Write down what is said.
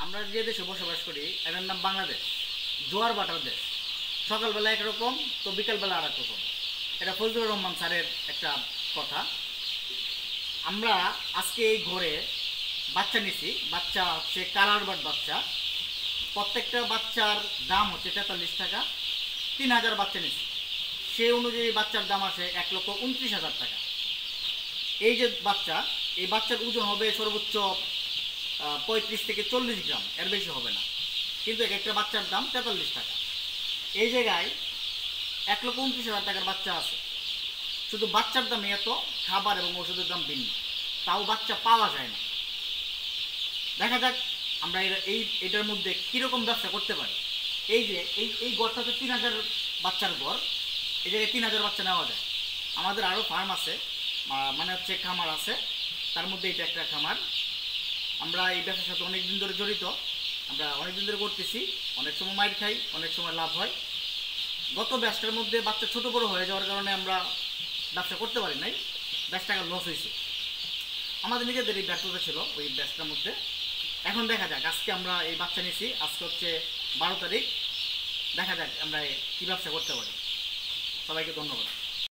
আমরা যে দেশে বসবাস করি এটার নাম বাংলাদেশ, জোয়ার বাটার দেশ। সকালবেলা একরকম তো বিকালবেলা আর এক রকম। এটা ফজলুর রহমান স্যারের একটা কথা। আমরা আজকে এই ঘরে বাচ্চা নিছি, বাচ্চা হচ্ছে কালার বার্ড বাচ্চা। প্রত্যেকটা বাচ্চার দাম হচ্ছে 43 টাকা। 3000 বাচ্চা নিছি, সেই অনুযায়ী বাচ্চার দাম আসে 1,29,000 টাকা। এই যে বাচ্চা, এই বাচ্চার ওজন হবে সর্বোচ্চ 35 থেকে 40 গ্রাম, এর বেশি হবে না। কিন্তু এক একটা বাচ্চার দাম 43 টাকা। এই জায়গায় 1,29,000 টাকার বাচ্চা আছে। শুধু বাচ্চার দামে এত, খাবার এবং ওষুধের দাম ভিন্ন, তাও বাচ্চা পাওয়া যায় না। দেখা যাক আমরা এটার মধ্যে কীরকম ব্যবসা করতে পারি। এই যে এই গড়টা তো 3000 বাচ্চার গড়, এই জায়গায় 3000 বাচ্চা নেওয়া যায়। আমাদের আরও ফার্ম আছে, মানে হচ্ছে খামার আছে, তার মধ্যে এটা একটা খামার। আমরা এই ব্যবসার সাথে অনেক দিন ধরে জড়িত, আমরা অনেক দিন ধরে করতেছি। অনেক সময় মাইর খাই, অনেক সময় লাভ হয়। গত ব্যবসার মধ্যে বাচ্চা ছোট বড় হয়ে যাওয়ার কারণে আমরা ব্যবসা করতে পারি নাই, 10 টাকা লস হয়েছে। আমাদের নিজেদের এই ব্যর্থতা ছিল ওই ব্যবসার মধ্যে। এখন দেখা যাক, আজকে আমরা এই বাচ্চা নিয়েছি, আজকে হচ্ছে 12 তারিখ। দেখা যাক আমরা কী ব্যবসা করতে পারি। সবাইকে ধন্যবাদ।